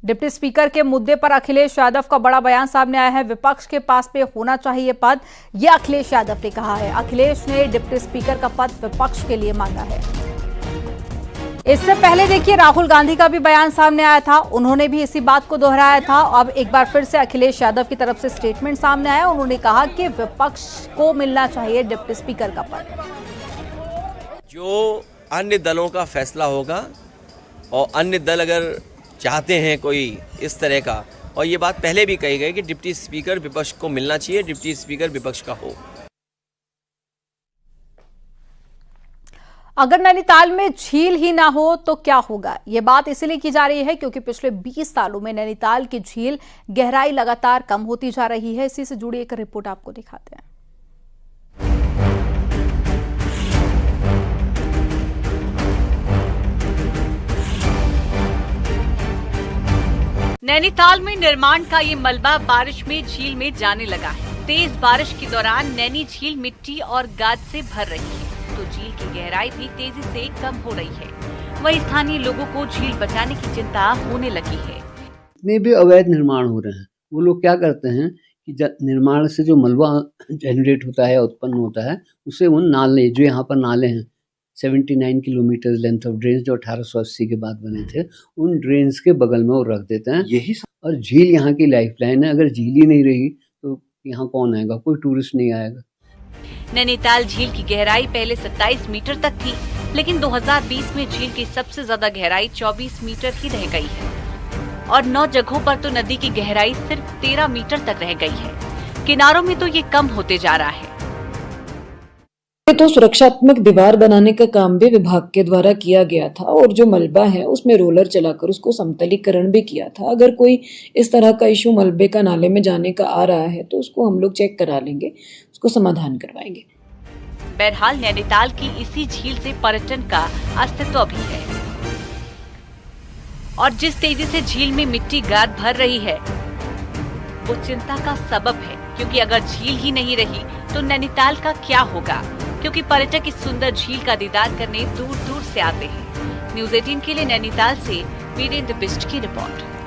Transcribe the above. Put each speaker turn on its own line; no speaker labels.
Deputy speaker के मुद्दे पर अखिलेश यादव का बड़ा बयान सामने आया है। विपक्ष के पास में होना चाहिए पद, यह अखिलेश यादव ने कहा है। अखिलेश ने डिप्टी स्पीकर का पद विपक्ष के लिए मांगा है। इससे पहले देखिए राहुल गांधी का भी बयान सामने आया था, उन्होंने भी इसी बात को दोहराया था। अब एक बार फिर से अखिलेश यादव की तरफ से स्टेटमेंट सामने आया। उन्होंने कहा कि विपक्ष को मिलना चाहिए डिप्टी स्पीकर का पद।
जो अन्य दलों का फैसला होगा और अन्य दल अगर चाहते हैं कोई इस तरह का, और ये बात पहले भी कही गई कि डिप्टी स्पीकर विपक्ष को मिलना चाहिए, डिप्टी स्पीकर विपक्ष का हो।
अगर नैनीताल में झील ही ना हो तो क्या होगा, ये बात इसलिए की जा रही है क्योंकि पिछले 20 सालों में नैनीताल की झील गहराई लगातार कम होती जा रही है। इसी से जुड़ी एक रिपोर्ट आपको दिखाते हैं।
नैनीताल में निर्माण का ये मलबा बारिश में झील में जाने लगा है। तेज बारिश के दौरान नैनी झील मिट्टी और गाद से भर रही है, तो झील की गहराई भी तेजी से कम हो रही है। वहीं स्थानीय लोगों को झील बचाने की चिंता होने लगी है।
इतने भी अवैध निर्माण हो रहे हैं, वो लोग क्या करते हैं कि निर्माण से जो मलबा जनरेट होता है, उत्पन्न होता है, उसे उन नाले, जो यहाँ पर नाले हैं 79 किलोमीटर लेंथ ऑफ ड्रेन्स जो 1880 के बाद बने थे, उन ड्रेन्स के बगल में वो रख देते हैं। यही और झील यहाँ की लाइफलाइन है। अगर झील ही नहीं रही तो यहाँ कौन आएगा, कोई टूरिस्ट नहीं आएगा।
नैनीताल झील की गहराई पहले 27 मीटर तक थी, लेकिन 2020 में झील की सबसे ज्यादा गहराई 24 मीटर ही रह गई है और 9 जगहों पर तो नदी की गहराई सिर्फ 13 मीटर तक रह गई है। किनारों में तो ये कम होते जा रहा है।
तो सुरक्षात्मक दीवार बनाने का काम भी विभाग के द्वारा किया गया था और जो मलबा है उसमें रोलर चलाकर उसको समतलीकरण भी किया था। अगर कोई इस तरह का इशू मलबे का नाले में जाने का आ रहा है तो उसको हम लोग चेक करा लेंगे, उसको समाधान करवाएंगे।
बहरहाल नैनीताल की इसी झील से पर्यटन का अस्तित्व भी है और जिस तेजी से झील में मिट्टी गाद भर रही है वो चिंता का सबब है, क्योंकि अगर झील ही नहीं रही तो नैनीताल का क्या होगा, क्योंकि पर्यटक इस सुंदर झील का दीदार करने दूर दूर से आते हैं। न्यूज़ 18 के लिए नैनीताल से वीरेंद्र बिष्ट की रिपोर्ट।